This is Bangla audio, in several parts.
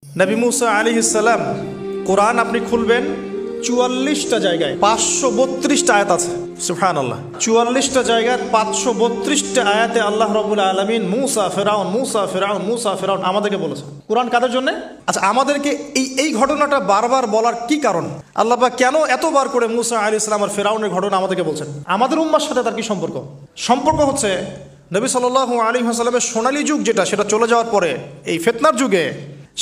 নবী মুসা আলাইহিস সালাম কোরআন আপনি খুলবেন ৪৪টা জায়গায় ৫৩২টা আয়াত আছে। সুবহানাল্লাহ, ৪৪টা জায়গায় ৫৩২টা আয়াতে আল্লাহ রাব্বুল আলামিন মুসা ফেরাউন মুসা ফেরাউন মুসা ফেরাউন আমাদেরকে বলেছে। কোরআন কাদের জন্য? আচ্ছা, আমাদেরকে এই ঘটনাটা বারবার বলার কি কারণ? আল্লাহ পাক কেন এতবার করে মুসা আলাইহিস সালাম আর ফেরাউনের ঘটনা আমাদেরকে বলছেন? আমাদের উম্মার সাথে তার কি সম্পর্ক? সম্পর্ক হচ্ছে নবী সাল্লাল্লাহু আলাইহি ওয়াসাল্লামের সোনালী যুগ যেটা, সেটা চলে যাওয়ার পরে এই ফিতনার যুগে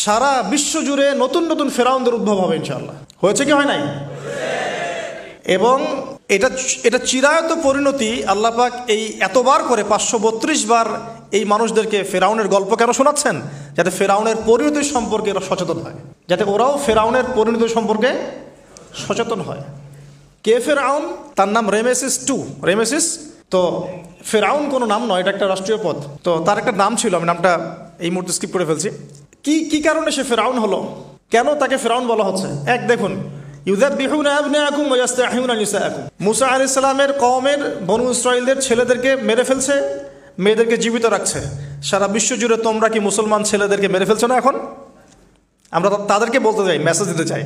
সারা বিশ্ব জুড়ে নতুন নতুন ফেরাউনদের উদ্ভব হবে ইনশাআল্লাহ। হয়েছে কি হয় নাই? এবং এটা চিরায়ত পরিণতি। আল্লাহ পাক এই এতবার করে ৫৩২ বার এই মানুষদেরকে ফেরাউনের গল্প কেন শোনাচ্ছেন? যাতে ফেরাউনের পরিণতি সম্পর্কে এরা সচেতন হয়, যাতে ওরাও ফেরাউনের পরিণতি সম্পর্কে সচেতন হয়। কে ফেরাউন? তার নাম রেমেসিস রেমেসিস। তো ফেরাউন কোনো নাম নয়, এটা একটা রাষ্ট্রীয় পদ। তো তার একটা নাম ছিল, আমি নামটা এই মুহূর্তে স্কিপ করে ফেলছি। কি কারণে সে ফেরাউন হলো? কেন তাকে ফেরাউন বলা হচ্ছে? এক দেখুন, ইউযাববিহুনা আবনাআকুম ওয়া ইস্তাহইউনা নিসাআকুম। মুসা আলাইহিস সালামের কওমের বনু ইসরাঈলদের ছেলেদেরকে মেরে ফেলছে, মেয়েদেরকে জীবিত রাখছে। সারা বিশ্ব জুড়ে তোমরা কি মুসলমান ছেলেদেরকে মেরে ফেলছো না? এখন আমরা তাদেরকে বলতে চাই, মেসেজ দিতে চাই,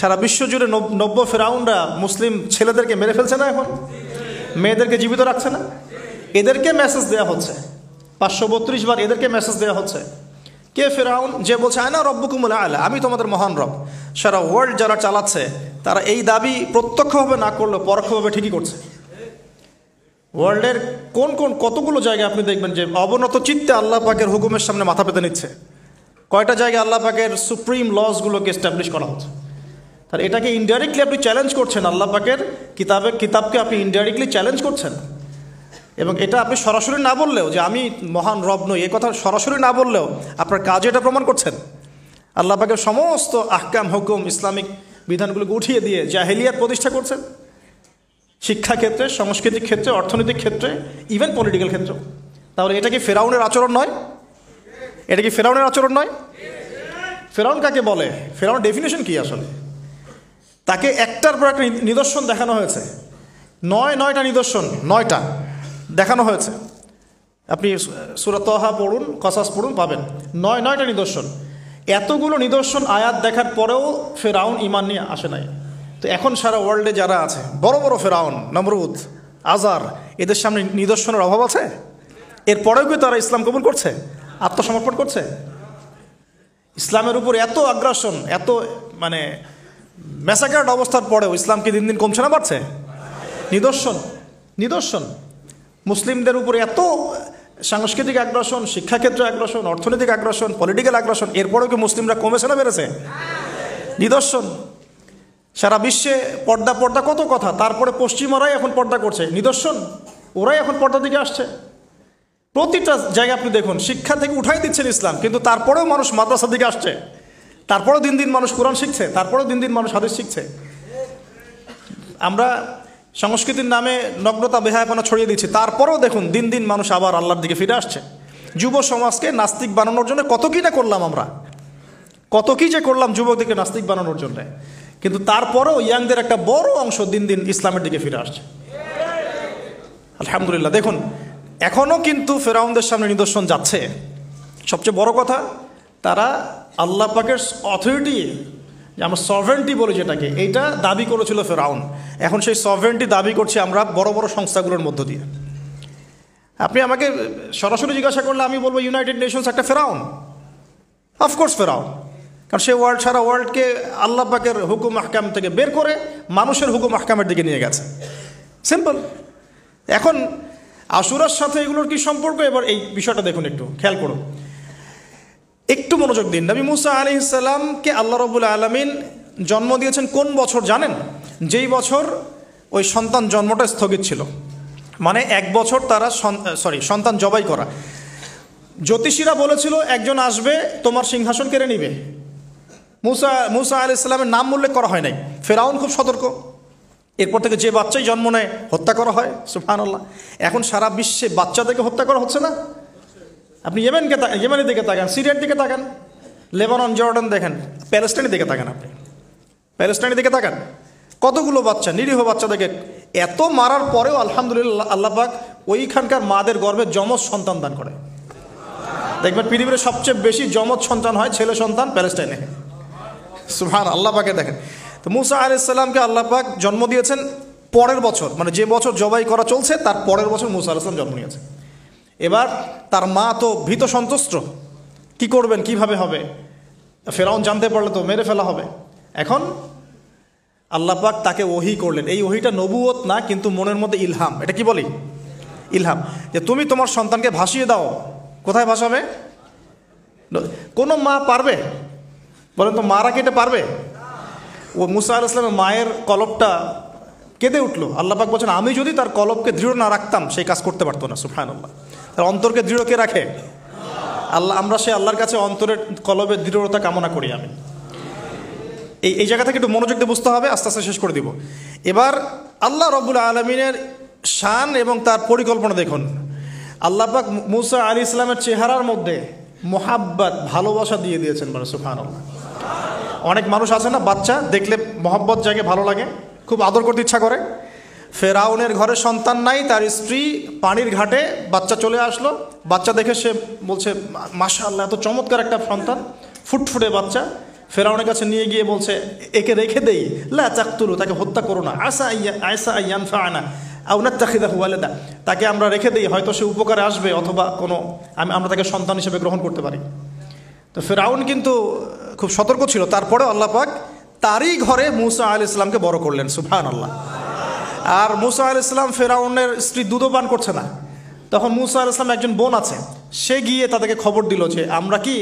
সারা বিশ্ব জুড়ে নব্য ফেরাউনরা মুসলিম ছেলেদেরকে মেরে ফেলছে না? এখন মেয়েদেরকে জীবিত রাখছে না? এদেরকে মেসেজ দেওয়া হচ্ছে ৫৩২ বার, এদেরকে মেসেজ দেওয়া হচ্ছে। কে ফেরাউন? যে বলছে আনা রব্বুকুমুল আ'লা, আমি তোমাদের মহান রব। সারা ওয়ার্ল্ড যারা চালাচ্ছে তারা এই দাবি প্রত্যক্ষভাবে না করলেও পরোক্ষভাবে ঠিকই করছে। ওয়ার্ল্ডের কতগুলো জায়গায় আপনি দেখবেন যে অবনত চিত্তে আল্লাহ পাকের হুকুমের সামনে মাথা পেতে নিচ্ছে। কয়টা জায়গায় আল্লাহ পাকের সুপ্রিম লসগুলোকে এস্টাবলিশ করা হচ্ছে। তার এটাকে ইনডাইরেক্টলি আপনি চ্যালেঞ্জ করছেন, আল্লাহ পাকের কিতাবকে আপনি ইনডাইরেক্টলি চ্যালেঞ্জ করছেন। এবং এটা আপনি সরাসরি না বললেও, যে আমি মহান রব নই, এ কথা সরাসরি না বললেও আপনার কাজে এটা প্রমাণ করছেন। আল্লাহ পাকের সমস্ত আহকাম হুকুম ইসলামিক বিধানগুলোকে উঠিয়ে দিয়ে জাহেলিয়াত প্রতিষ্ঠা করছেন, শিক্ষা ক্ষেত্রে, সাংস্কৃতিক ক্ষেত্রে, অর্থনৈতিক ক্ষেত্রে, ইভেন পলিটিক্যাল ক্ষেত্রে। তাহলে এটা কি ফেরাউনের আচরণ নয়? এটা কি ফেরাউনের আচরণ নয়? ফেরাউন কাকে বলে? ফেরাউনের ডেফিনেশন কি আসলে? তাকে একটার পর একটা নিদর্শন দেখানো হয়েছে। নয়টা নিদর্শন, 9টা দেখানো হয়েছে। আপনি সূরা তাহা পড়ুন, কসাস পড়ুন, পাবেন 9টা নিদর্শন। এতগুলো নিদর্শন আয়াত দেখার পরেও ফেরাউন ঈমান নিয়ে আসে নাই। তো এখন সারা ওয়ার্ল্ডে যারা আছে, বড় বড় ফেরাউন, নমরুদ, আজার, এদের সামনে নিদর্শনের অভাব আছে? এরপরেও কি তারা ইসলাম কবুল করছে, আত্মসমর্পণ করছে? ইসলামের উপর এত আগ্রাসন, এত ম্যাসাকার্ড অবস্থার পরেও ইসলাম কি দিন দিন কমছে না বাড়ছে? নিদর্শন। মুসলিমদের উপর এত সাংস্কৃতিক আগ্রাসন, শিক্ষাক্ষেত্রে আগ্রাসন, অর্থনৈতিক আগ্রাসন, পলিটিক্যাল আগ্রাসন, এরপরেও কি মুসলিমরা কমেছে না বেড়েছে? নিদর্শন। সারা বিশ্বে পর্দা কত কথা, তারপরে পশ্চিমারাই এখন পর্দা করছে, নিদর্শন। ওরাই এখন পর্দার দিকে আসছে। প্রতিটা জায়গায় আপনি দেখুন, শিক্ষা থেকে উঠাই দিচ্ছেন ইসলাম, কিন্তু তারপরেও মানুষ মাদ্রাসার দিকে আসছে, তারপরেও দিন দিন মানুষ কোরআন শিখছে, তারপরেও দিন দিন মানুষ হাদিস শিখছে। আমরা সংস্কৃতির নামে নগ্নতা বেহায়াপনা ছড়িয়ে দিচ্ছি, তারপরেও দেখুন দিন দিন মানুষ আবার আল্লাহর দিকে ফিরে আসছে। যুব সমাজকে নাস্তিক বানানোর জন্য কত কি না করলাম আমরা, কত কি যে করলাম যুবকদেরকে নাস্তিক বানানোর জন্য, কিন্তু তারপরেও ইয়াংদের একটা বড় অংশ দিন দিন ইসলামের দিকে ফিরে আসছে। আলহামদুলিল্লাহ। দেখুন, এখনও কিন্তু ফেরাউনদের সামনে নিদর্শন যাচ্ছে। সবচেয়ে বড় কথা, তারা আল্লাহ পাকের অথরিটি, আমরা সভরেন্টি বলি যেটাকে, এইটা দাবি করেছিল ফেরাউন। এখন সেই সভরেন্টি দাবি করছি আমরা বড় বড় সংস্থাগুলোর মধ্য দিয়ে। আপনি আমাকে সরাসরি জিজ্ঞাসা করলে আমি বলবো ইউনাইটেড নেশনস একটা ফেরাউন। অফকোর্স ফেরাউন, কারণ সে সারা ওয়ার্ল্ডকে আল্লাহ পাকের হুকুম আহকাম থেকে বের করে মানুষের হুকুম আহকামের দিকে নিয়ে গেছে। সিম্পল। এখন আশুরার সাথে এগুলোর কি সম্পর্ক? এবার এই বিষয়টা দেখুন, একটু খেয়াল করুন, একটু মনোযোগ দিন। নবী মুসা আলাইহিস সালামকে আল্লাহ রাব্বুল আলামিন জন্ম দিয়েছেন কোন বছর জানেন? যেই বছর ওই সন্তান জন্মটা স্থগিত ছিল, 1 বছর তারা সন্তান জবাই করা। জ্যোতিষীরা বলেছিল একজন আসবে তোমার সিংহাসন কেড়ে নিবে। মুসা আলাইহিস সালামের নাম উল্লেখ করা হয় নাই। ফেরাউন খুব সতর্ক, এরপর থেকে যে বাচ্চাই জন্ম নেয় হত্যা করা হয়। সুবহানাল্লাহ। এখন সারা বিশ্বে বাচ্চাদেরকে হত্যা করা হচ্ছে না? আপনি ইয়েমেনের দিকে তাকান, সিরিয়ার দিকে তাকান, লেবানন, জর্ডান দেখেন, প্যালেস্টাইনের দিকে তাকান, আপনি প্যালেস্টাইনের দিকে তাকান, কতগুলো বাচ্চা, নিরীহ বাচ্চাদেরকে এত মারার পরেও আলহামদুলিল্লাহ আল্লাহ পাক ওইখানকার মাদের গর্ভে যমজ সন্তান দান করে। দেখবেন পৃথিবীর সবচেয়ে বেশি যমজ সন্তান হয় ছেলে সন্তান প্যালেস্টাইনে। সুবহান আল্লাহ পাকে দেখেন। তো মুসা আলাইহিস সালামকে আল্লাহ পাক জন্ম দিয়েছেন পরের বছর, মানে যে বছর জবাই করা চলছে তার পরের বছর মুসা আলাইহিস সালাম জন্ম নিয়েছে। এবার তার মা তো ভীত সন্ত্রস্ত, কি করবেন, কিভাবে হবে, ফেরাউন জানতে পারলে তো মেরে ফেলা হবে। এখন আল্লাহ পাক তাকে ওহী করলেন। এই ওহীটা নবুয়ত না, কিন্তু মনের মধ্যে ইলহাম। এটা কি বলি? ইলহাম। যে তুমি তোমার সন্তানকে ভাসিয়ে দাও। কোথায় ভাসাবে? কোনো মা পারবে? বলেন তো, মারা কেটে পারবে? ও মুসা আলাইহিস সালামের মায়ের কলবটা কেঁদে উঠলো। আল্লাহ পাক বলছেন, আমি যদি তার কলবকে দৃঢ় না রাখতাম সেই কাজ করতে পারতো না। সুবহানাল্লাহ। তার অন্তরকে দৃঢ় কে রাখে? আল্লাহ। আমরা সেই আল্লাহর কাছে অন্তরের কলবের দৃঢ়তা কামনা করি। আমি এই জায়গা থেকে একটু মনোযোগ দিয়ে বুঝতে হবে, আস্তে আস্তে শেষ করে দিব। এবার আল্লাহ রাব্বুল আলামিনের শান এবং তার পরিকল্পনা দেখুন। আল্লাহ পাক মুসা আলাইহিস সালামের চেহারার মধ্যে মোহাব্বত, ভালোবাসা দিয়ে দিয়েছেন। মানে সুবহানাল্লাহ। অনেক মানুষ আছে না, বাচ্চা দেখলে মহব্বত জাগে, ভালো লাগে, খুব আদর করতে ইচ্ছা করে। ফেরাউনের ঘরে সন্তান নাই, তার স্ত্রী পানির ঘাটে বাচ্চা চলে আসলো। বাচ্চা দেখে সে বলছে, মাশাআল্লাহ, এত চমৎকার একটা সন্তান, ফুটফুটে বাচ্চা। ফেরাউনের কাছে নিয়ে গিয়ে বলছে, একে রেখে দেই, লা তাকতুলু, তাকে হত্যা করো না, আসা আইয়ানফাআনা আও নাত্তাখিযাহু ওয়ালাদা, তাকে আমরা রেখে দেই, হয়তো সে উপকারে আসবে, অথবা কোনো আমরা তাকে সন্তান হিসেবে গ্রহণ করতে পারি। তো ফেরাউন কিন্তু খুব সতর্ক ছিল। তারপরে আল্লাহ পাক তারই ঘরে মুসা আলাইহিস সালামকে বড় করলেন। সুবহানাল্লাহ। আর মুসা আলাইহিস সালাম, ফেরাউনের স্ত্রী দুধও পান করছে না। তখন মুসা আলাইহিস সালাম একজন বোন আছে, সে গিয়ে তাদেরকে খবর দিল যে আমরা কি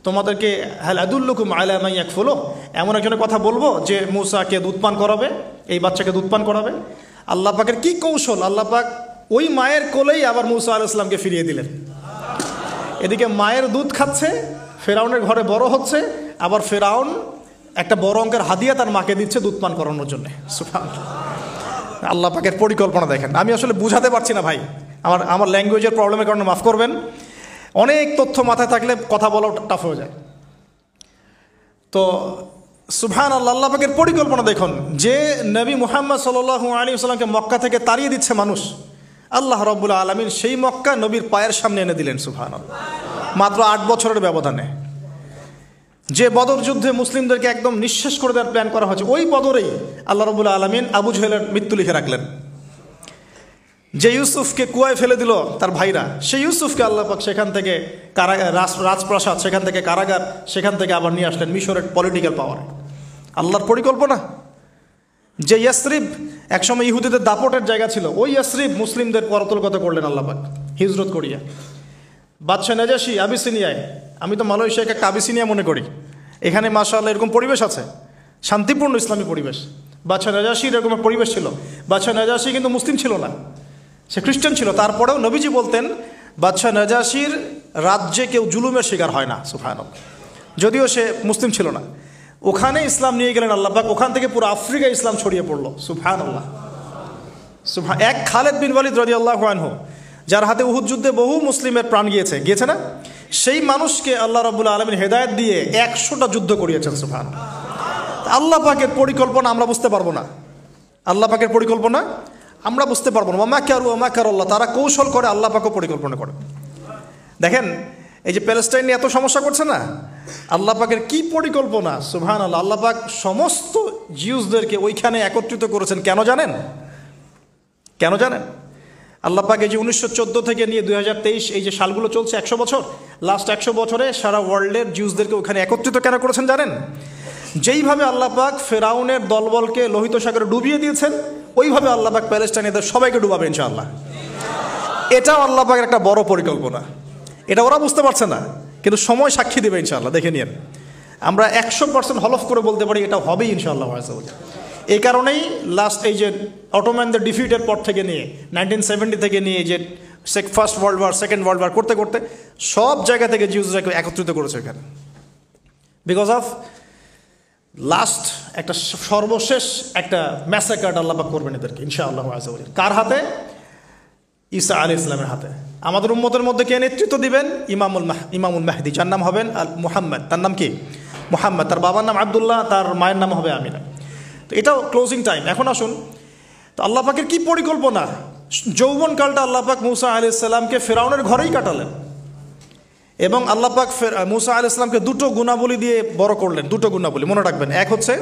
তোমাদেরকে হাল আদুল্লুকুম আলা মান ইয়াকফুলু, এমন একজনের কথা বলবো যে মুসাকে দুধ পান করাবে, এই বাচ্চাকে দুধ পান করাবে। আল্লাহ পাকের কি কৌশল! আল্লাহ পাক ওই মায়ের কোলেই আবার মুসা আলাইহিস সালামকে ফিরিয়ে দিলেন। এদিকে মায়ের দুধ খাচ্ছে, ফেরাউনের ঘরে বড় হচ্ছে, আবার ফেরাউন একটা বড় অঙ্কের হাদিয়া তার মাকে দিচ্ছে দুধ পান করানোর জন্য। সুবহানাল্লাহ। আল্লাহ পাকের পরিকল্পনা দেখেন। আমি আসলে বুঝাতে পারছি না ভাই, আমার ল্যাঙ্গুয়েজের প্রবলেমের কারণে মাফ করবেন। অনেক তথ্য মাথায় থাকলে কথা বলাও টাফ হয়ে যায়। তো সুবহানাল্লাহ, আল্লাহ পাকের পরিকল্পনা দেখুন। যে নবী মুহাম্মদ সাল্লাল্লাহু আলাইহি ওয়াসাল্লামকে মক্কা থেকে তাড়িয়ে দিচ্ছে মানুষ, আল্লাহ রাব্বুল আলামিন সেই মক্কা নবীর পায়ের সামনে এনে দিলেন। সুবহানাল্লাহ। মাত্র 8 বছরের ব্যবধানে। যে বদর যুদ্ধে মুসলিমদেরকে একদম নিঃশেষ করে দেওয়ার প্ল্যান করা হয়েছে, ওই বদরেই আল্লাহ রাব্বুল আলামিন আবু জেহেলের মৃত্যু লিখে রাখলেন। যে ইউসুফকে কুয়ায় ফেলে দিল তার ভাইরা, সেই ইউসুফকে আল্লাহ পাক সেখান থেকে রাজপ্রাসাদ, সেখান থেকে কারাগার, সেখান থেকে আবার নিয়ে আসলেন মিশরের পলিটিক্যাল পাওয়ারে। আল্লাহর পরিকল্পনা। যে ইয়াসরিব একসময় ইহুদিদের দাপটের জায়গা ছিল, ওই ইয়াসরিব মুসলিমদের করতলগত করলেন আল্লাহ পাক হিজরত করিয়া। বাদশাহ নাজাশী আবিসিনিয়ায়, আমি তো মালয়েশিয়াকে একটা আবিসিনিয়া মনে করি, এখানে মাশাআল্লাহ এরকম পরিবেশ আছে, শান্তিপূর্ণ ইসলামী পরিবেশ। বাদশাহ নাজাশীর এরকম পরিবেশ ছিল। বাদশাহ নাজাশী কিন্তু মুসলিম ছিল না, সে খ্রিস্টান ছিল। তারপরেও নবীজি বলতেন, বাদশাহ নাজাশীর রাজ্যে কেউ জুলুমের শিকার হয় না। সুবহানাল্লাহ। যদিও সে মুসলিম ছিল না, ওখানে ইসলাম নিয়ে গেলেন আল্লাহ পাক। ওখান থেকে পুরো আফ্রিকা ইসলাম ছড়িয়ে পড়লো। সুবহানাল্লাহ। এক খালেদ বিন ওয়ালিদ রাদিয়াল্লাহু আনহু, যার হাতে উহুদ যুদ্ধে বহু মুসলিমের প্রাণ গিয়েছে না, সেই মানুষকে আল্লাহ রাব্বুল আলামিন হেদায়েত দিয়ে 100টা যুদ্ধ করিয়েছেন। সুবহানাল্লাহ। আল্লাহ পাকের পরিকল্পনা আমরা বুঝতে পারবো না। আল্লাহ পাকের পরিকল্পনা আমরা বুঝতে পারবো না। মাকারু ওয়া মাকারাল্লাহ, তারা কৌশল করে, আল্লাহ পাকও পরিকল্পনা করে। দেখেন, এই যে প্যালেস্টাইন নিয়ে এত সমস্যা করছে না, আল্লাহ পাকের কি পরিকল্পনা! সুবহানাল্লাহ। আল্লাহ পাক সমস্ত জিউসদেরকে ওইখানে একত্রিত করেছেন। কেন জানেন? কেন জানেন? আল্লাহ পাক এই যে 1914 থেকে নিয়ে 2023 এই যে সালগুলো চলছে, 100 বছর, লাস্ট 100 বছরে সারা ওয়ার্ল্ডের জিউসদেরকে ওখানে একত্রিত কেন করেছেন জানেন? যেইভাবে আল্লাহ পাক ফেরাউনের দলবলকে লোহিত সাগরে ডুবিয়ে দিয়েছেন, ওইভাবে আল্লাহ পাক প্যালেস্টাইনিদের সবাইকে ডুবাবে ইনশাআল্লাহ। এটাও আল্লাহ পাকের একটা বড় পরিকল্পনা। এটা ওরা বুঝতে পারছে না, কিন্তু সময় সাক্ষী দেবে ইনশাআল্লাহ। দেখে নিন, আমরা 100% হলফ করে বলতে পারি এটা হবেই ইনশাআল্লাহ। এই কারণেই লাস্ট এই যে অটোম্যানদের ডিফিটের পর থেকে নিয়ে 1970 থেকে নিয়ে যে first world war, second world war করতে করতে সব জায়গা থেকে জিউসরাকে একত্রিত করেছে এখানে। বিকজ অফ লাস্ট একটা সর্বশেষ একটা ম্যাসাকার আল্লাহ পাক করবেন এদেরকে ইনশাআল্লাহ। কার হাতে? ঈসা আলাইহিস সালামের হাতে। আমাদের উম্মতের মধ্যে কে নেতৃত্ব দিবেন? ইমামুল মাহদি, যার নাম হবেন মুহাম্মদ। তার নাম কি? মুহাম্মদ। তার বাবার নাম আব্দুল্লাহ, তার মায়ের নাম হবে আমিনা। তো এটাও ক্লোজিং টাইম। এখন আসুন, তো আল্লাহ পাকের কি পরিকল্পনা! যৌবনকালটা আল্লাহ পাক মুসা আলাইহিস সালামকে ফেরাউনের ঘরেই কাটালেন। এবং আল্লাহ পাক মুসা আলাইহিস সালামকে দুটো গুণাবলী দিয়ে বড় করলেন, দুটো গুণাবলী মনে রাখবেন। এক হচ্ছে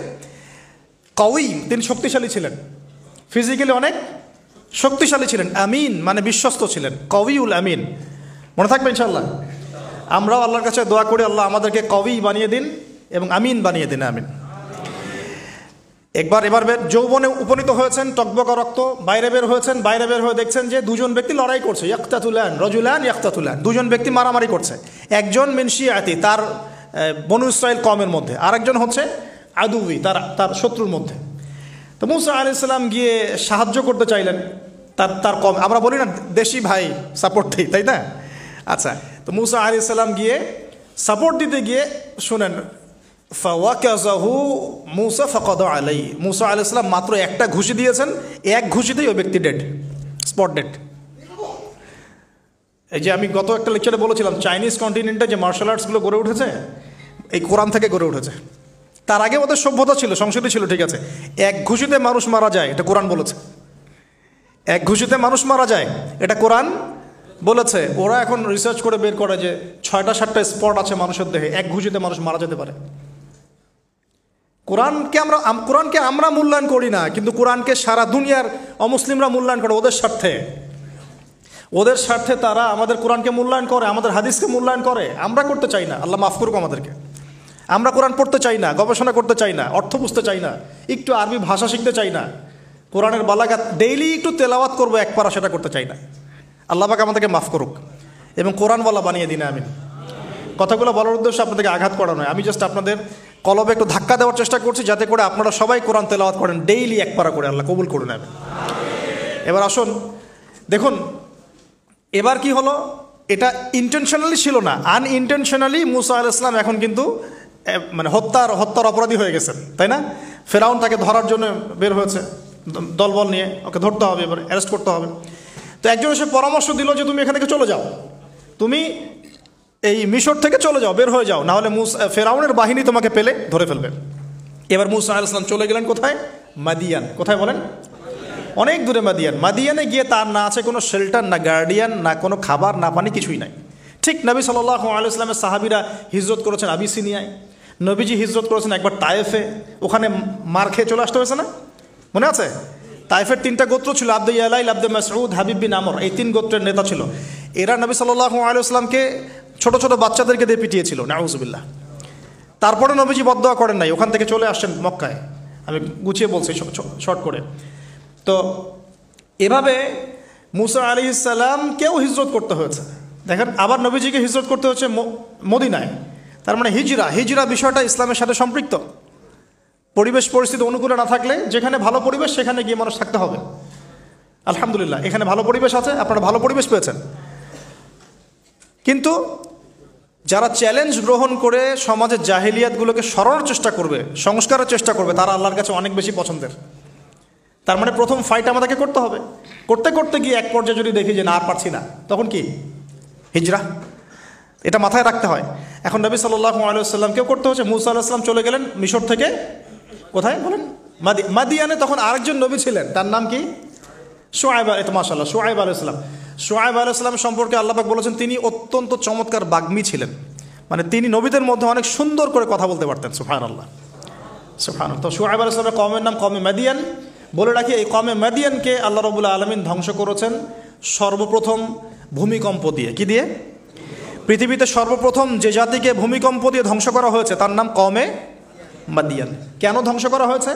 কওয়ি, তিনি শক্তিশালী ছিলেন, ফিজিক্যালি অনেক শক্তিশালী ছিলেন। আমিন মানে বিশ্বস্ত ছিলেন, কওয়িউল আমিন, মনে থাকবে ইনশাআল্লাহ। আমরাও আল্লাহর কাছে দোয়া করি, আল্লাহ আমাদেরকে কওয়ি বানিয়ে দিন এবং আমিন বানিয়ে দিন, আমিন। এবার যৌবনে উপনীত হয়েছেন, টকবকা রক্ত, বাইরে বের হয়েছেন, বাইরে বের হয়ে দেখছেন যে দুজন ব্যক্তি লড়াই করছে, ইয়াক্তাতুলান রজুলান ইয়াক্তাতুলান, দুজন ব্যক্তি মারামারি করছে। একজন মিন শিয়াতি, তার বনু ইসরাইল কওমের মধ্যে, আরেকজন হচ্ছে আদুই, তার শত্রুর মধ্যে। তো মুসা আলাইহিস সালাম গিয়ে সাহায্য করতে চাইলেন তার কম, আমরা বলি না দেশি ভাই সাপোর্ট দিই, তাই না? আচ্ছা, তো মুসা আলাইহিস সালাম গিয়ে সাপোর্ট দিতে গিয়ে শুনেন, ফাওয়াকাযাহু মুসা ফাকাদা আলাইহি, মুসা আলাইহিস সালাম মাত্র একটা ঘুষি দিয়েছেন, এক ঘুষিতেই ওই ব্যক্তি ডেড, স্পট ডেড। এই যে আমি গত একটা লেকচারে বলেছিলাম, চাইনিজ কন্টিনেন্টে যে মার্শাল আর্টসগুলো গড়ে উঠেছে এই কোরআন থেকে গড়ে উঠেছে। তার আগে ওদের সভ্যতা ছিল, সংস্কৃতি ছিল, ঠিক আছে। এক ঘুষিতে মানুষ মারা যায়, এটা কোরআন বলেছে। এক ঘুষিতে মানুষ মারা যায়, এটা কোরআন বলেছে। ওরা এখন রিসার্চ করে বের করে যে 6টা-7টা স্পট আছে মানুষের দেহে, এক ঘুষিতে মানুষ মারা যেতে পারে। কোরআনকে আমরা মূল্যায়ন করি না, কিন্তু কোরআনকে সারা দুনিয়ার অমুসলিমরা মূল্যায়ন করে ওদের স্বার্থে তারা আমাদের কোরআনকে মূল্যায়ন করে, আমাদের হাদিসকে মূল্যায়ন করে। আমরা করতে চাই না, আল্লাহ মাফ করুক আমাদেরকে। আমরা কোরআন পড়তে চাই না, গবেষণা করতে চাই না, অর্থ বুঝতে চাই না, একটু আরবি ভাষা শিখতে চাই না, কোরআনের বালাগাত ডেইলি একটু তেলাওয়াত করবো এক পারা, সেটা করতে চাই না। আল্লাহ পাক আমাদেরকে মাফ করুক এবং কোরআনওয়ালা বানিয়ে দিন, আমিন। কথাগুলো বলার উদ্দেশ্য আপনাদেরকে আঘাত করা নয়, আমি জাস্ট আপনাদের কলবে একটু ধাক্কা দেওয়ার চেষ্টা করছি, যাতে করে আপনারা সবাই কোরআন তেলাওয়াত করেন ডেইলি এক পারা করে, আল্লাহ কবুল করে নেবেন। এবার আসুন দেখুন, এবার কি হলো, এটা ইন্টেনশনালি ছিল না, আনইনটেনশনালি মুসা আলাইহিস সালাম এখন কিন্তু মানে হত্যার অপরাধী হয়ে গেছেন, তাই না? ফেরাউন তাকে ধরার জন্য বের হয়েছে দলবল নিয়ে, ওকে ধরতে হবে, এবার অ্যারেস্ট করতে হবে। তো একজন এসে পরামর্শ দিল যে তুমি এখান থেকে চলে যাও, তুমি এই মিশর থেকে চলে যাও, বের হয়ে যাও, নাহলে ফেরাউনের বাহিনী তোমাকে পেলে ধরে ফেলবে। এবার মুসা আলাইহিস সালাম চলে গেলেন কোথায়? মাদিয়ান। কোথায় বলেন? অনেক দূরে মাদিয়ান। মাদিয়ানে গিয়ে তার না আছে কোনো শেল্টার, না গার্ডিয়ান, না কোনো খাবার, না পানি, কিছুই নাই। ঠিক নবী সাল্লাল্লাহু আলাইহি ওয়াসাল্লামের সাহাবীরা হিজরত করেছেন আবিসিনিয়ায়, নবীজি হিজরত করেছেন একবার তায়েফে, ওখানে মার খেয়ে চলে আসতে হয়েছে না, মনে আছে? তায়েফের 3টা গোত্র ছিল, আব্দে ইয়ালাইল, আব্দে মাসউদ, হাবিব বিন আমর, এই 3 গোত্রের নেতা ছিল। এরা নবী সাল্লাল্লাহু আলাইহি ওয়াসাল্লামকে ছোট ছোট বাচ্চাদেরকে দিয়ে পিটিয়েছিল, নাউজুবিল্লাহ। তারপরে নবীজি বদদোয়া করেন নাই, ওখান থেকে চলে আসছেন মক্কায়। আমি গুছিয়ে বলছি শর্ট করে। তো এভাবে মুসা আলাইহিস সালামকেও হিজরত করতে হয়েছে, দেখেন। আবার নবীজিকে হিজরত করতে হচ্ছে মদিনায়, তার মানে হিজরা বিষয়টা ইসলামের সাথে সম্পৃক্ত। পরিবেশ পরিস্থিতি অনুকূলে না থাকলে, যেখানে ভালো পরিবেশ সেখানে গিয়ে মানুষ থাকতে হবে। আলহামদুলিল্লাহ এখানে ভালো পরিবেশ আছে, আপনারা ভালো পরিবেশ পেয়েছেন। কিন্তু যারা চ্যালেঞ্জ গ্রহণ করে সমাজের জাহেলিয়াতগুলোকে সরানোর চেষ্টা করবে, সংস্কারের চেষ্টা করবে, তারা আল্লাহর কাছে অনেক বেশি পছন্দের। তার মানে প্রথম ফাইট আমাদেরকে করতে হবে। করতে করতে গিয়ে এক পর্যায়ে যদি দেখি যে না আর পারছি না, তখন কি? হিজরা। এটা মাথায় রাখতে হয়। এখন নবী সাল্লাল্লাহু আলাইহি ওয়াসাল্লামকেও করতে হচ্ছে। মুসা আলাইহিস সালাম চলে গেলেন মিশর থেকে কোথায় বলেন? মাদিয়ানে। তখন আরেকজন নবী ছিলেন, তার নাম কি? শুআয়ব। মাশাআল্লাহ, শুআয়ব আলাইহিস সালাম। শুআয়ব আলাইহিস সালাম সম্পর্কে আল্লাহ পাক বলেছেন তিনি অত্যন্ত চমৎকার বাগ্মী ছিলেন, মানে তিনি নবীদের মধ্যে অনেক সুন্দর করে কথা বলতে পারতেন। সুবহানাল্লাহ, সুবহানাল্লাহ। তো শুআয়ব আলাইহিস সালামের কওমের নাম কওমে মাদিয়ান। বলে রাখি, এই কওমে মাদিয়ানকে আল্লাহ রাব্বুল আলামিন ধ্বংস করেছেন সর্বপ্রথম ভূমিকম্প দিয়ে। কি দিয়ে? পৃথিবীতে সর্বপ্রথম যে জাতিকে ভূমিকম্প দিয়ে ধ্বংস করা হয়েছে তার নাম কওমে মাদিয়ান। কেন ধ্বংস করা হয়েছে?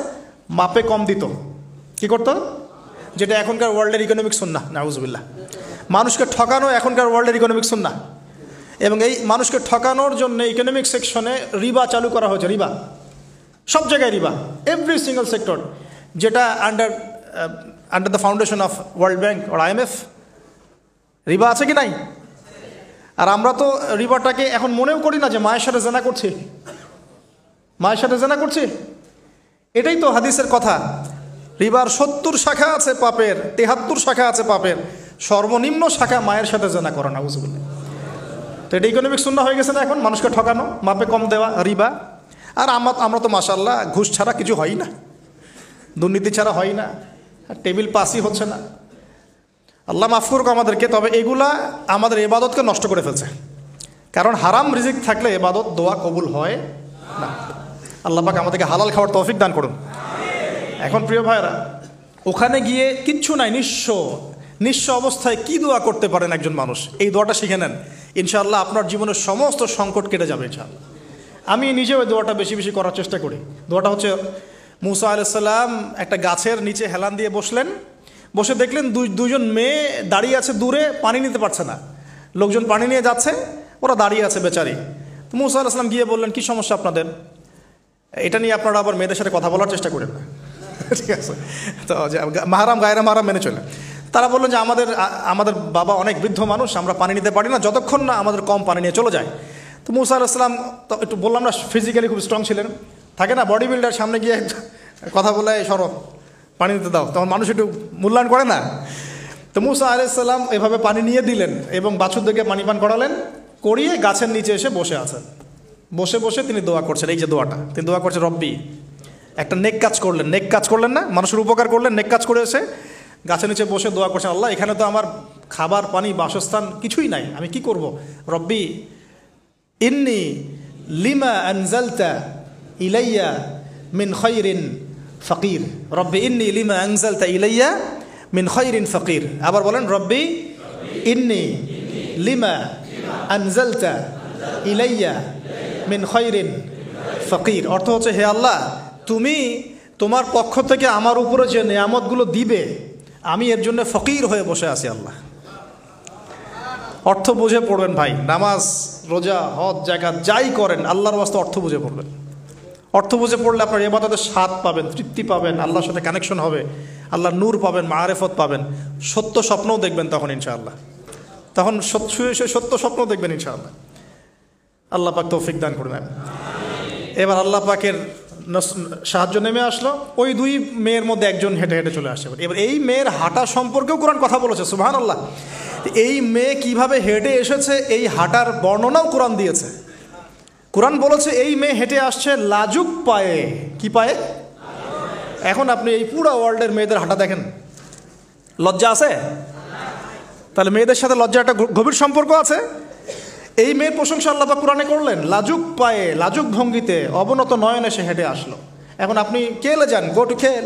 মাপে কম দিত। কি করতো? যেটা এখনকার ওয়ার্ল্ডের ইকোনমিক সুন্নাহ, নাউজুবিল্লাহ। মানুষকে ঠকানো এখনকার ওয়ার্ল্ডের ইকোনমিক সুন্নাহ। এবং এই মানুষকে ঠকানোর জন্য ইকোনমিক সেকশনে রিবা চালু করা হয়েছে। রিবা, সব জায়গায় রিবা, এভরি সিঙ্গল সেক্টর, যেটা under the foundation of World Bank আর IMF। রিবা আছে কি নাই? আর আমরা তো রিবাটাকে এখন মনেও করি না যে মায়ের সাথে জেনা করছি, মায়ের সাথে জেনা করছি। এটাই তো হাদিসের কথা। রিবার 70 শাখা আছে পাপের, 73 শাখা আছে পাপের, সর্বনিম্ন শাখা মায়ের সাথে জেনা করা, নাউজুবিল্লাহ। তো এটা ইকোনমিক সুন্নাহ হয়ে গেছে না এখন, মানুষকে ঠকানো, মাপে কম দেওয়া, রিবা। আর আমরা তো মাশাআল্লাহ ঘুষ ছাড়া কিছু হয় না, দুর্নীতি ছাড়া হয় না, টেবিল পাসই হচ্ছে না। আল্লাহ মাফ করুক আমাদেরকে। তবে এগুলা আমাদের ইবাদতকে নষ্ট করে ফেলছে। কারণ হারাম রিজিক থাকলে ইবাদত দোয়া কবুল হয় না। আল্লাহ পাক আমাদেরকে হালাল খাওয়ার তৌফিক দান করুন। এখন প্রিয় ভাইরা, ওখানে গিয়ে কিচ্ছু নাই, নিঃস্ব অবস্থায় কি দোয়া করতে পারেন একজন মানুষ, এই দোয়াটা শিখে নেন, ইনশাআল্লাহ আপনার জীবনের সমস্ত সংকট কেটে যাবে ইনশাআল্লাহ। আমি নিজেও ওই দোয়াটা বেশি বেশি করার চেষ্টা করি। দোয়াটা হচ্ছে, মুসা আলাইহিস সালাম একটা গাছের নিচে হেলান দিয়ে বসলেন, বসে দেখলেন দুইজন মেয়ে দাঁড়িয়ে আছে দূরে, পানি নিতে পারছে না, লোকজন পানি নিয়ে যাচ্ছে, ওরা দাঁড়িয়ে আছে বেচারি। তো মুসা আলাইহিস সালাম গিয়ে বললেন, কি সমস্যা আপনাদের? এটা নিয়ে আপনারা আবার মেয়েদের সাথে কথা বলার চেষ্টা করেন না, ঠিক আছে? তো মাহারাম গায়রা মাহারাম মেনে চলে। তারা বললেন যে আমাদের বাবা অনেক বৃদ্ধ মানুষ, আমরা পানি নিতে পারি না যতক্ষণ না আমাদের কম পানি নিয়ে চলে যায়। তো মুসা আলাইহিস সালাম তো একটু বললাম না, ফিজিক্যালি খুব স্ট্রং ছিলেন, থাকে না বডি বিল্ডার, সামনে গিয়ে কথা বলে সরো পানি নিতে দাও, তখন মানুষ একটু মূল্যায়ন করে না। তো মুসা আলাইহিস সালাম এভাবে পানি নিয়ে দিলেন এবং বাছুরদেরকে পানি পান করালেন, করিয়ে গাছের নিচে এসে বসে আছেন। বসে বসে তিনি দোয়া করছেন, এই যে দোয়াটা তিনি দোয়া করছেন, রব্বি, একটা নেক কাজ করলেন না, মানুষের উপকার করলেন, নেক কাজ করে এসে গাছের নিচে বসে দোয়া করছেন, আল্লাহ এখানে তো আমার খাবার পানি বাসস্থান কিছুই নাই, আমি কি করব? রব্বি ইন্নি লিমা আনজালতা ইলাইয়া মিন খায়রিন ফকির, রব্বি ইন্নি লিমা আনজালতা ইলাইয়া মিন খায়রিন ফকির। আবার বলেন, রব্বি ইন্নি লিমা আনজালতা ইলাইয়া মিন খায়রিন ফকির। অর্থ হচ্ছে, হে আল্লাহ, তুমি তোমার পক্ষ থেকে আমার উপরে যে নিয়ামতগুলো দিবে, আমি এর জন্য ফকির হয়ে বসে আছি আল্লাহ। অর্থ বুঝে পড়বেন ভাই, নামাজ রোজা হজ জাকাত যাই করেন আল্লাহর ওয়াস্তে অর্থ বুঝে পড়বেন। অর্থ বুঝে পড়লে আপনার ইবাদতের স্বাদ পাবেন, তৃপ্তি পাবেন, আল্লাহর সাথে কানেকশন হবে, আল্লাহর নূর পাবেন, মাআরিফত পাবেন, সত্য স্বপ্নও দেখবেন তখন ইনশাআল্লাহ। তখন সত্য স্বপ্ন দেখবেন ইনশাআল্লাহ। আল্লাহ পাক তৌফিক দান করবেন। এবার আল্লাহ পাকের সাহায্য নেমে আসলো, ওই দুই মেয়ের মধ্যে একজন হেঁটে হেঁটে চলে আসে। এবার এই মেয়ের হাঁটা সম্পর্কেও কোরআন কথা বলেছে, সুবহানাল্লাহ। এই মেয়ে কিভাবে হেঁটে এসেছে এই হাঁটার বর্ণনাও কোরআন দিয়েছে। কোরআন বলেছে এই মেয়ে হেঁটে আসছে লাজুক পায়ে। কি পায়ে? এখন আপনি এই পুরো ওয়ার্ল্ডের মেয়েদের হাঁটা দেখেন, লজ্জা আছে? তাহলে মেয়েদের সাথে লজ্জার একটা গভীর সম্পর্ক আছে। এই মেয়ের প্রশংসা আল্লাহ পাক কোরআনে করলেন, লাজুক পায়ে, লাজুক ভঙ্গিতে, অবনত নয়নে সে হেঁটে আসলো। এখন আপনি কেলে যান, গো টু খেল,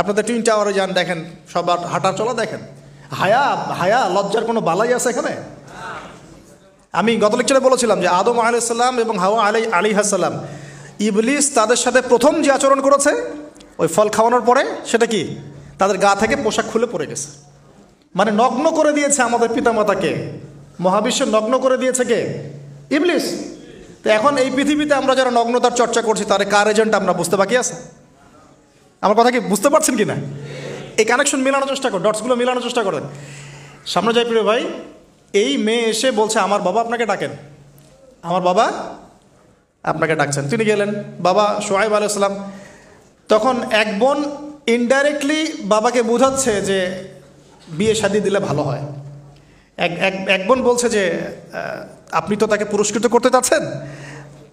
আপনাদের টুইন টাওয়ারে যান, দেখেন সবার হাঁটার চলা দেখেন। হায়া লজ্জার কোনো বালাই আছে এখানে? আমি গত লেকচারে বলেছিলাম যে আদম আলাইহিস সালাম এবং হাওয়া আলাইহিস সালাম, ইবলিস তাদের সাথে প্রথম যে আচরণ করেছে ওই ফল খাওয়ানোর পরে, সেটা কি? তাদের গা থেকে পোশাক খুলে পড়ে গেছে, মানে নগ্ন করে দিয়েছে আমাদের পিতামাতাকে। মহাবিশ্ব নগ্ন করে দিয়েছে কে? ইবলিস। তো এখন এই পৃথিবীতে আমরা যারা নগ্নতার চর্চা করছি, তার কার এজেন্ট আমরা বুঝতে বাকি আছে? আমার কথা কি বুঝতে পারছেন কি না? এই কানেকশন মেলানোর চেষ্টা করেন, ডটসগুলো মেলানোর চেষ্টা করেন। সামনে যাই প্রিয় ভাই, এই মেয়ে এসে বলছে, আমার বাবা আপনাকে ডাকেন, আমার বাবা আপনাকে ডাকছেন। তিনি গেলেন, বাবা শুআয়ব আলাইহিস সালাম। তখন এক বোন ইনডাইরেক্টলি বাবাকে বোঝাচ্ছে যে বিয়ে শাদী দিলে ভালো হয়। এক বোন বলছে যে আপনি তো তাকে পুরস্কৃত করতে চাচ্ছেন,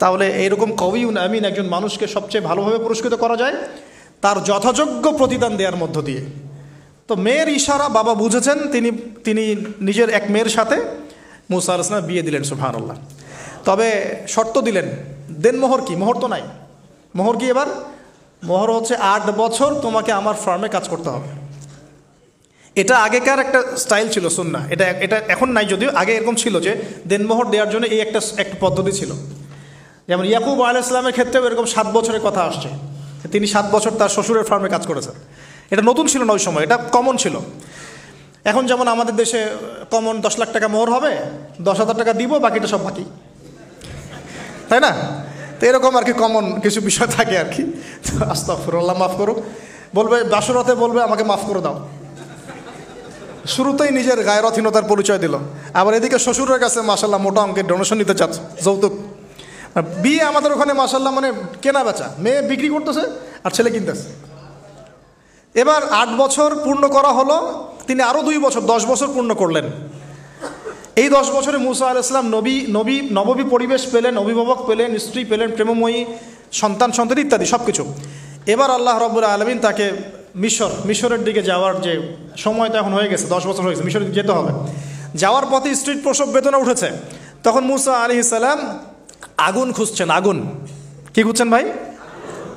তাহলে এইরকম কওয়িউন আমিন একজন মানুষকে সবচেয়ে ভালোভাবে পুরস্কৃত করা যায় তার যথাযোগ্য প্রতিদান দেওয়ার মধ্য দিয়ে। তো মেয়ের ইশারা বাবা বুঝেছেন, তিনি নিজের এক মেয়ের সাথে মুসা আলাইহিস সালাম বিয়ে দিলেন, সুবহানাল্লাহ। তবে শর্ত দিলেন, দেনমোহর কি? মোহর তো নাই। মোহর কি? এবার মোহর হচ্ছে 8 বছর তোমাকে আমার ফার্মে কাজ করতে হবে। এটা আগেকার একটা স্টাইল ছিল, সুন্নাহ। এটা এখন নাই যদিও, আগে এরকম ছিল যে দেনমোহর দেওয়ার জন্য এই একটা পদ্ধতি ছিল। যেমন ইয়াকুব আলাইহিস সালামের ক্ষেত্রেও এরকম 7 বছরের কথা আসছে, তিনি 7 বছর তার শ্বশুরের ফার্মে কাজ করেছেন। এটা নতুন ছিল না ওই সময়, এটা কমন ছিল। এখন যেমন আমাদের দেশে কমন 10 লাখ টাকা মোহর হবে, 10,000 টাকা দিব, বাকিটা সব বাকি, তাই না? তো এরকম আর কি কমন কিছু বিষয় থাকে আর কি। আস্তাগফিরুল্লাহ, মাফ করো, বলবে বাসরাতে, বলবে আমাকে মাফ করে দাও। শুরুতেই নিজের গায়রথহীনতার পরিচয় দিল। আবার এদিকে শ্বশুরের কাছে মাশাল্লাহ মোটা অঙ্কের ডোনেশন নিতে চাচ্ছে, যৌতুক। বিয়ে আমাদের ওখানে মাশাল্লাহ মানে কেনা বেচা, মেয়ে বিক্রি করতেছে আর ছেলে কিনতেছে। এবার 8 বছর পূর্ণ করা হলো, তিনি আরও 2 বছর 10 বছর পূর্ণ করলেন। এই 10 বছরে মুসা আলাইহিস সালাম নববী পরিবেশ পেলেন, অভিভাবক পেলেন, স্ত্রী পেলেন, প্রেমময়ী সন্তান ইত্যাদি সব কিছু। এবার আল্লাহ রাব্বুল আলামিন তাকে মিশরের দিকে যাওয়ার যে সময়টা এখন হয়ে গেছে, 10 বছর হয়ে গেছে, মিশরে যেতে হবে। যাওয়ার পথে স্ত্রীর প্রসব বেদনা উঠেছে। তখন মুসা আলাইহিস সালাম আগুন খুঁজছেন। আগুন কি খুঁজছেন ভাই?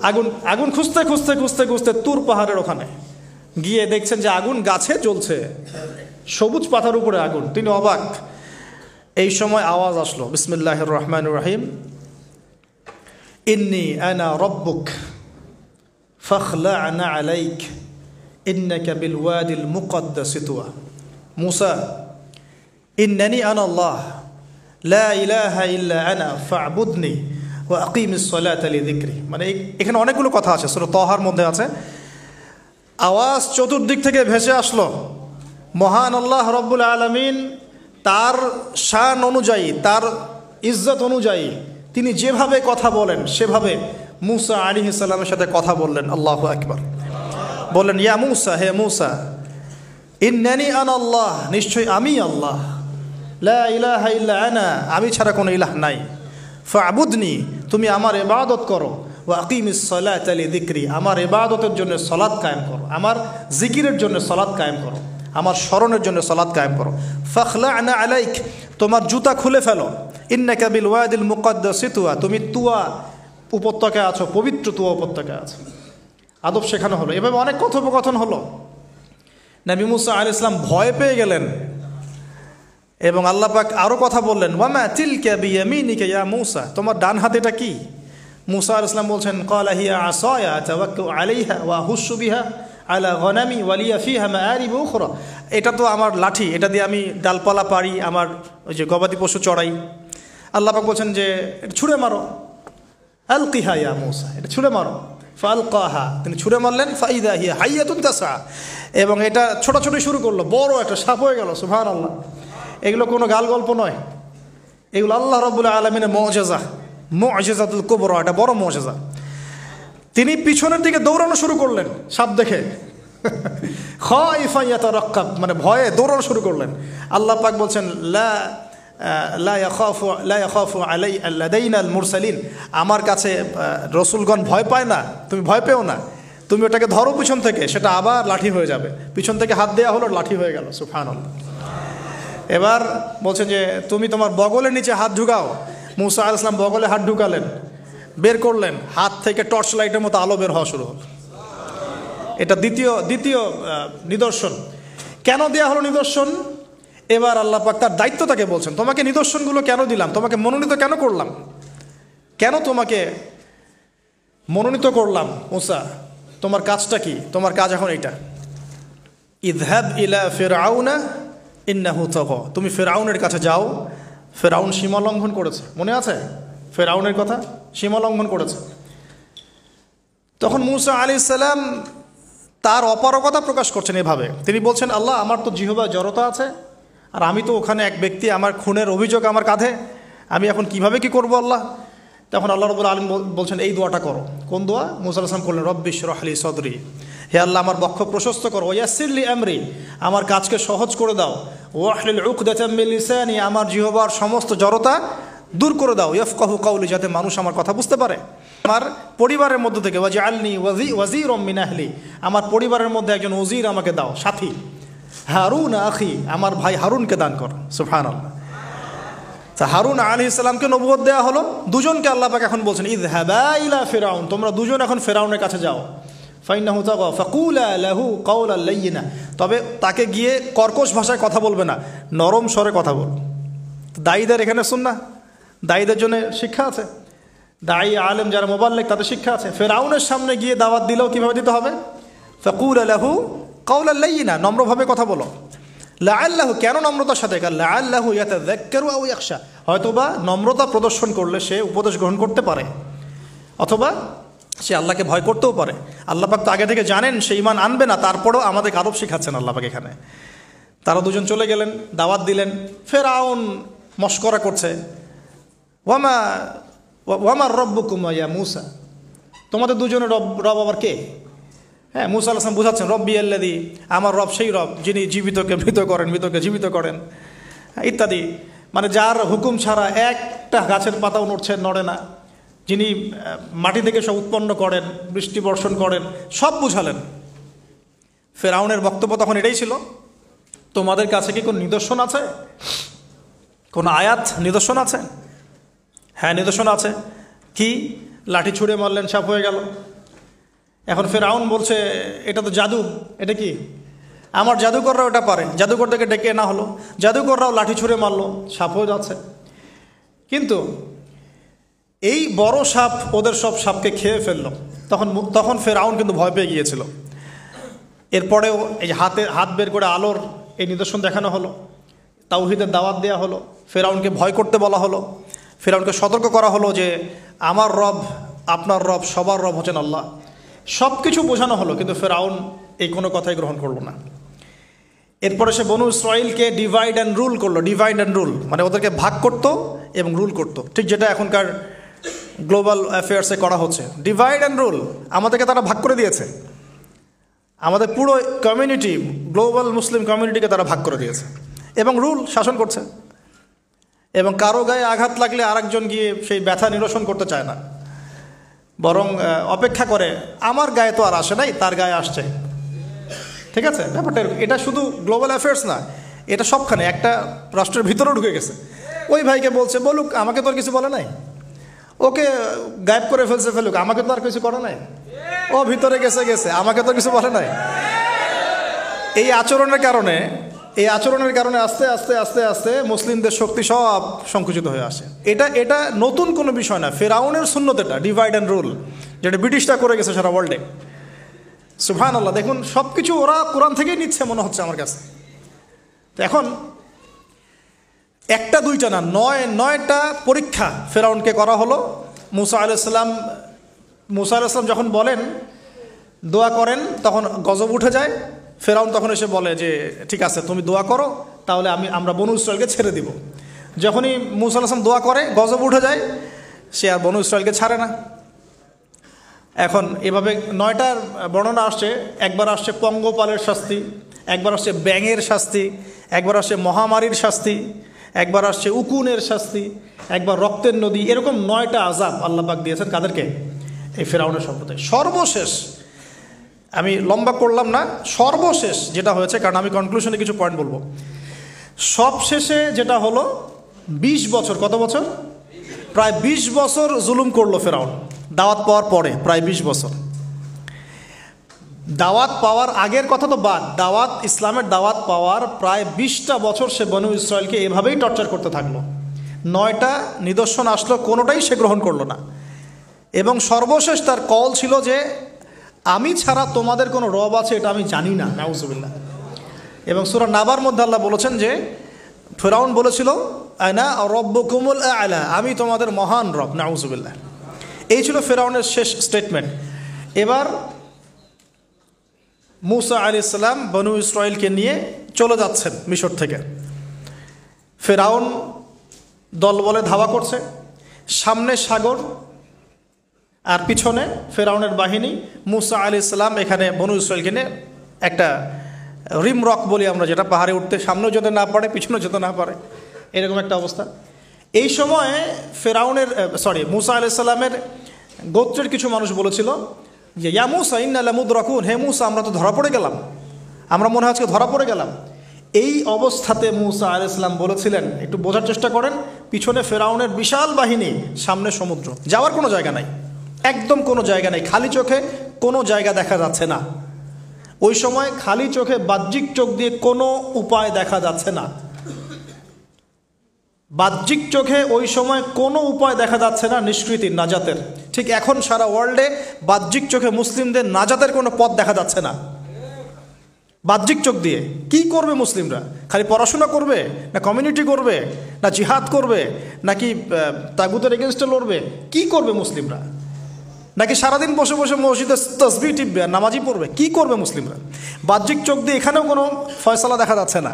আগুন। আগুন খুঁজতে খুঁজতে খুঁজতে খুঁজতে তুর পাহাড়ের ওখানে গিয়ে দেখছেন যে আগুন গাছে জ্বলছে, সবুজ পাতার উপরে আগুন। তিনি অবাক। এই সময় আওয়াজ আসলো, বিসমিল্লাহির রহমানির রহিম, ইন্নী আনা রব্বুক ফাখলা'না আলাইক ইন্নাকা বিল ওয়াদিল মুকদ্দাস তুয়া। মুসা, ইন্নানি আনা আল্লাহ লা ইলাহা ইল্লা আনা ফা'বুদনি ওয়া আকিমিস সালাতা লিযিকরি। মানে এখানে অনেকগুলো কথা আছে, সূরা তাহার মধ্যে আছে। আওয়াজ চতুর্দিক থেকে ভেসে আসলো। মহান আল্লাহ রব্বুল আলামিন তার শান অনুযায়ী, তার ইজ্জত অনুযায়ী তিনি যেভাবে কথা বলেন সেভাবে মুসা আলাইহিস সালামের সাথে কথা বললেন। আল্লাহু আকবার। বললেন, ইয়া মুসা, হে মুসা, ইন্নানি আনা আল্লাহ, নিশ্চয়ই আমি আল্লাহ, লা ইলাহা ইল্লা আনা, আমি ছাড়া কোনো ইলাহ নাই, ফা'বুদনি, তুমি আমার ইবাদত করো, ওয়া আকিমিস সালাতা লিযিকরি, আমার ইবাদতের জন্য সালাত কায়েম করো, আমার জিকিরের জন্য সালাত কায়েম করো, আমার স্মরণের জন্য সালাত কায়েম করো। ফাখলা'না আলাইক, তোমার জুতা খুলে ফেলো, ইন্নাকা বিল ওয়াদিল মুকদ্দাস তুয়া, তুমি তুয়া উপত্যকায় আছো, পবিত্র তুয়া উপত্যকায় আছো। আদব শেখানো হলো। এভাবে অনেক কথোপকথন হলো। নবী মুসা আলাইহিস সালাম ভয় পেয়ে গেলেন এবং আল্লাহ পাক আরও কথা বললেন, ওয়ামা তিলকা বিয়ামিনিকা ইয়া মুসা, তোমার ডান হাতেটা কি? মুসা আলাইহিস সালাম বলছেন, ক্বালা হিয়া আসায়া আতাওয়াক্কাউ আলাইহা ওয়া আহুশু বিহা আলা গনামি ওয়া লিয়া ফিহা মাআরিব উখরা। এটা তো আমার লাঠি, এটা দিয়ে আমি ডালপালা পারি, আমার ওই যে গবাদি পশু চড়াই। আল্লাহ পাক বলছেন যে এটা ছুঁড়ে মারো, আলকিহা ইয়া মুসা, এটা ছুঁড়ে মারো। ফালকাহা, তিনি ছুঁড়ে মারলেন, ফাইদা হিয়া হাইয়াতুন তাসা, এবং এটা ছোটাছুটি শুরু করলো, বড় একটা সাপ হয়ে গেল। সুবহানাল্লাহ। এগুলো কোনো গাল গল্প নয়, এগুলো আল্লাহ রাব্বুল আলামিনের মুআজিজা, মুআজিজাতুল কুবরা, এটা বড় মুআজিজা। তিনি পিছনের দিকে দৌড়ানো শুরু করলেন সাপ দেখে, খাইফান ইয়াতারাক্কাব, মানে ভয়ে দৌড়ানো শুরু করলেন। আল্লাহ পাক বলছেন, লা ইয়াখাফু লাদাইনাল মুরসালিন, আমার কাছে রসুলগণ ভয় পায় না, তুমি ভয় পেও না, তুমি ওটাকে ধরো পিছন থেকে, সেটা আবার লাঠি হয়ে যাবে। পিছন থেকে হাত দেওয়া হলো, লাঠি হয়ে গেল। সুবহানাল্লাহ। এবার বলছে যে তুমি তোমার বগলের নিচে হাত ঢুকাও। মুসা আলাইহিস সালাম বগলে হাত ঢুকালেন, বের করলেন, হাত থেকে টর্চ লাইটের মতো আলো বের হওয়া শুরু হলো। এটা দ্বিতীয় নিদর্শন। কেন দেয়া হলো নিদর্শন? এবার আল্লাহ পাক তার দায়িত্বটাকে বলছেন, তোমাকে নিদর্শনগুলো কেন দিলাম, তোমাকে মনোনীত কেন করলাম, কেন তোমাকে মনোনীত করলাম মুসা, তোমার কাজটা কি? তোমার কাজ এখন এইটা, ইযহাব ইলা ফিরআউনা ইন্নাহু তাগা, তুমি ফিরআউনের কাছে যাও, ফিরআউন সীমা লঙ্ঘন করেছে। মনে আছে ফিরআউনের কথা? সীমা লঙ্ঘন করেছে। তখন মুসা আলাইহিস সালাম তার অপারগতা প্রকাশ করছেন এভাবে। তিনি বলছেন, আল্লাহ, আমার তো জিহ্বায় জড়তা আছে, আর আমি তো ওখানে এক ব্যক্তি, আমার খুনের অভিযোগ আমার কাঁধে, আমি এখন কিভাবে কি করব আল্লাহ? তখন আল্লাহ রাব্বুল আলামিন বলছেন, এই দোয়াটা করো। কোন দোয়া? মুসা আলাইহিস সালাম করলেন, রব্বি ইশরাহ লি সদরি, হে আল্লাহ, আমার বক্ষ প্রশস্ত করো, ওয়াসির লি আমরি, আমার কাজকে সহজ করে দাও, ওয়াহলিল উকদাতাম মিন লিসানি, আমার জিহ্বার সমস্ত জড়তা দূর করে দাও, ইয়াফকাহু কাওলি, যাতে মানুষ আমার কথা বুঝতে পারে। আমার পরিবারের মধ্য থেকে ওয়াজআলনি ওয়াজিরাম মিন আহলি, আমার পরিবারের মধ্যে একজন ওজির আমাকে দাও, সাথী। হারুন আখি, আমার ভাই হারুনকে দান কর। সুবহানাল্লাহ। তা হারুন আলাইহিস সালামকে নবুয়ত দেওয়া হলো, দুজনকে আল্লাহ পাক এখন বলছেন, ইযহাবা ইলা ফিরআউন, তোমরা দুজন এখন ফিরআউনের কাছে যাও, ফাইন্নাহু তাগা ফাকুলা লাহু কাওলাল লাইয়িনা, তবে তাকে গিয়ে কর্কশ ভাষায় কথা বলবে না, নরম স্বরে কথা বল। দায়ীদের এখানে সুন্নাহ, দায়ীদের জন্য শিক্ষা আছে, দায়ী আলেম যারা মুবাল্লিগ তাদের শিক্ষা আছে। ফিরআউনের সামনে গিয়ে দাওয়াত দিলেও কিভাবে দিতে হবে? ফাকুলা লাহু কাওলাল লাইয়িনা, নম্রভাবে কথা বলো। লাআল্লাহু, কেন নম্রতার সাথে? লাআল্লাহু ইয়াতাযাক্কারু আও ইয়াখশা, হয়তোবা নম্রতা প্রদর্শন করলে সে উপদেশ গ্রহণ করতে পারে, অথবা সে আল্লাহকে ভয় করতেও পারে। আল্লাহ পাক তো আগে থেকে জানেন সে ঈমান আনবে না, তারপরেও আমাদের আদব শিখাচ্ছেন আল্লাহ পাক এখানে। তারা দুজন চলে গেলেন, দাওয়াত দিলেন। ফিরআউন মশকরা করছে, ওয়ামার রব্বুকুম ইয়া মুসা, তোমাদের দুজনের রব আবার কে? হ্যাঁ, মুসা আলাইহিস সালাম বুঝাচ্ছেন, রব্বি আল্লাযী, আমার রব সেই রব যিনি জীবিতকে মৃত করেন, মৃতকে জীবিত করেন, ইত্যাদি। মানে যার হুকুম ছাড়া একটা গাছের পাতাও নড়ে না, যিনি মাটি থেকে সব উৎপন্ন করেন, বৃষ্টি বর্ষণ করেন, সব বুঝালেন। ফিরআউনের বক্তব্য তখন এটাই ছিল, তোমাদের কাছে কি কোনো নিদর্শন আছে? কোনো আয়াত নিদর্শন আছে? হ্যাঁ, নিদর্শন আছে। কি? লাঠি ছুঁড়ে মারলেন, সাপ হয়ে গেল। এখন ফেরাউন বলছে এটা তো জাদু, এটা কি? আমার জাদুকররাও এটা পারে, জাদুকরদেরকে ডেকে না হলো, জাদুকররাও লাঠি ছুঁড়ে মারলো, সাপ হয়ে যাচ্ছে। কিন্তু এই বড় সাপ ওদের সব সাপকে খেয়ে ফেললো। তখন ফেরাউন কিন্তু ভয় পেয়ে গিয়েছিল। এরপরেও এই হাত বের করে আলোর এই নিদর্শন দেখানো হলো, তাওহীদের দাওয়াত দেওয়া হলো, ফেরাউনকে ভয় করতে বলা হলো, ফেরাউনকে সতর্ক করা হলো যে আমার রব, আপনার রব, সবার রব হচ্ছেন আল্লাহ। সব কিছু বোঝানো হলো, কিন্তু ফেরাউন এই কোনো কথাই গ্রহণ করলো না। এরপরে সে বনু ইসরাইলকে ডিভাইড অ্যান্ড রুল করলো। ডিভাইড অ্যান্ড রুল মানে ওদেরকে ভাগ করতো এবং রুল করতো, ঠিক যেটা এখনকার গ্লোবাল অ্যাফেয়ার্সে করা হচ্ছে। ডিভাইড অ্যান্ড রুল, আমাদেরকে তারা ভাগ করে দিয়েছে। আমাদের পুরো কমিউনিটি, গ্লোবাল মুসলিম কমিউনিটিকে তারা ভাগ করে দিয়েছে এবং রুল, শাসন করছে। এবং কারো গায়ে আঘাত লাগলে আরেকজন গিয়ে সেই ব্যথা নিরসন করতে চায় না, বরং অপেক্ষা করে আমার গায়ে তো আর আসে নাই, তার গায়ে আসছে। ঠিক আছে, ব্যাপারটা এটা শুধু গ্লোবাল অ্যাফেয়ার্স না, এটা সবখানে একটা রাষ্ট্রের ভিতরেও ঢুকে গেছে। ওই ভাইকে বলছে বলুক, আমাকে তো আর কিছু বলে নাই, ওকে গায়েব করে ফেলুক, আমাকে তো আর কিছু করে নাই, ও ভিতরে গেছে, আমাকে তো কিছু বলে নাই। এই আচরণের কারণে আস্তে আস্তে আস্তে আস্তে মুসলিমদের শক্তি সব সংকুচিত হয়ে আসে। এটা নতুন কোনো বিষয় না, ফেরাউনের সুন্নত এটা, ডিভাইড অ্যান্ড রুল, যেটা ব্রিটিশরা করে গেছে সারা ওয়ার্ল্ডে। সুবহানাল্লাহ, দেখুন সব কিছু ওরা কোরআন থেকেই নিচ্ছে মনে হচ্ছে আমার কাছে। তো এখন একটা দুইটা না, নয়টা পরীক্ষা ফেরাউনকে করা হলো। মুসা আলাইহিস সালাম যখন বলেন, দোয়া করেন, তখন গজব উঠে যায়। ফেরাউন তখন এসে বলে যে ঠিক আছে, তুমি দোয়া করো, তাহলে আমরা বনু ইসরাইলকে ছেড়ে দিব। যখনই মুসা আলাইহিস সালাম দোয়া করে, গজব উঠে যায়, সে আর বনু ইসরাইলকে ছাড়ে না। এখন এভাবে 9টার বর্ণনা আসছে। একবার আসছে পঙ্গপালের শাস্তি, একবার আসছে ব্যাঙের শাস্তি, একবার আসছে মহামারীর শাস্তি, একবার আসছে উকুনের শাস্তি, একবার রক্তের নদী। এরকম 9টা আযাব আল্লাহ পাক দিয়েছেন কাদেরকে? এই ফেরাউনের সম্প্রদায়। সর্বশেষ, আমি লম্বা করলাম না, সর্বশেষ যেটা হয়েছে, কারণ আমি কনক্লুশনে কিছু পয়েন্ট বলবো। সবশেষে যেটা হলো, 20 বছর, কত বছর? প্রায় 20 বছর জুলুম করলো ফেরাউন দাওয়াত পাওয়ার পরে। প্রায় 20 বছর। দাওয়াত পাওয়ার আগের কথা তো বাদ, ইসলামের দাওয়াত পাওয়ার প্রায় 20টা বছর সে বনু ইসরাইলকে এভাবেই টর্চার করতে থাকলো। 9টা নিদর্শন আসলো, কোনোটাই সে গ্রহণ করলো না। এবং সর্বশেষ তার কল ছিল যে আমি ছাড়া তোমাদের কোনো রব আছে এটা আমি জানি না, নাউজুবিল্লাহ। এবং সূরা নাবার মধ্যে আল্লাহ বলেছেন যে ফেরাউন বলেছিল আনা রব্বুকুমুল আ'লা, আমি তোমাদের মহান রব, নাউজুবিল্লাহ। এই ছিল ফেরাউনের শেষ স্টেটমেন্ট। এবার মুসা আলাইহিস সালাম বনু ইসরাইলকে নিয়ে চলে যাচ্ছেন মিশর থেকে। ফেরাউন দলবলে ধাওয়া করছে, সামনে সাগর আর পিছনে ফেরাউনের বাহিনী। মুসা আলাইহিস সালাম এখানে বনু ইসরাইলকে নিয়ে একটা রিম রক বলি আমরা, যেটা পাহাড়ে উঠতে সামনেও যেতে না পারে, পিছনেও যেতে না পারে, এরকম একটা অবস্থা। এই সময়ে মুসা আলাইহিস সালামের গোত্রের কিছু মানুষ বলেছিল যে ইয়া মুসা ইন্না লামুদরাকুন, হে মুসা আমরা তো ধরা পড়ে গেলাম, আমরা মনে হয় আজকে ধরা পড়ে গেলাম। এই অবস্থাতে মুসা আলাইহিস সালাম বলেছিলেন, একটু বোঝার চেষ্টা করেন, পিছনে ফেরাউনের বিশাল বাহিনী, সামনে সমুদ্র, যাওয়ার কোনো জায়গা নাই, একদম কোনো জায়গা নেই, খালি চোখে কোনো জায়গা দেখা যাচ্ছে না। ওই সময় খালি চোখে, বাহ্যিক চোখ দিয়ে কোনো উপায় দেখা যাচ্ছে না। বাহ্যিক চোখে ওই সময় কোনো উপায় দেখা যাচ্ছে না নিষ্কৃতির, নাজাতের। ঠিক এখন সারা ওয়ার্ল্ডে বাহ্যিক চোখে মুসলিমদের নাজাতের কোনো পথ দেখা যাচ্ছে না। বাহ্যিক চোখ দিয়ে কি করবে মুসলিমরা? খালি পড়াশোনা করবে, না কমিউনিটি করবে, না জিহাদ করবে, নাকি তাগুতের এগেনস্টে লড়বে? কি করবে মুসলিমরা? নাকি সারাদিন বসে বসে মসজিদে তাসবিহ টিপবে আর নামাজি পড়বে? কি করবে মুসলিমরা? বাহ্যিক চোখ দিয়ে এখানেও কোনো ফয়সালা দেখা যাচ্ছে না।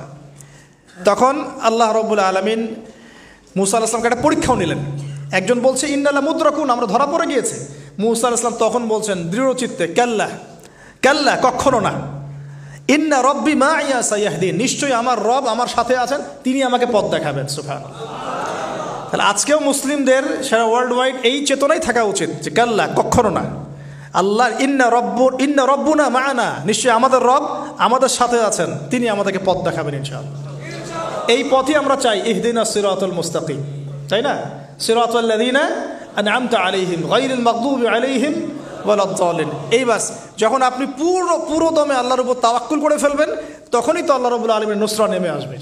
তখন আল্লাহ রাব্বুল আলামিন মুসা আলাইহিস সালামকে একটা পরীক্ষাও নিলেন। একজন বলছে ইন্না লামুদরাকুন, আমরা ধরা পড়ে গিয়েছে। মুসা আলাইহিস সালাম তখন বলছেন দৃঢ় চিত্তে, কাল্লা কাল্লা, কখনো না, ইন্না রব্বি মাইয়া সায়াহদিন, নিশ্চয়ই আমার রব আমার সাথে আছেন, তিনি আমাকে পথ দেখাবেন। সুবহানাল্লাহ। তাহলে আজকেও মুসলিমদের সারা ওয়ার্ল্ড ওয়াইড এই চেতনাই থাকা উচিত যে কাল্লা, কখনো না, আল্লাহ ইন্না রব্বুনা মা'ানা, নিশ্চয়ই আমাদের রব আমাদের সাথে আছেন, তিনি আমাদেরকে পথ দেখাবেন ইনশাআল্লাহ। এই পথই আমরা চাই, ইহদিনাস সিরাতাল মুস্তাকিম, তাই না? সিরাতাল লাযিনা আনআমতা আলাইহিম গায়রিল মাগদুবি আলাইহিম ওয়ালাদ-দাল্লিন। এই বাস, যখন আপনি পুরো দমে আল্লাহর উপর তাওয়াক্কুল করে ফেলবেন, তখনই তো আল্লাহ রাব্বুল আলামিনের নুসরা নেমে আসবে।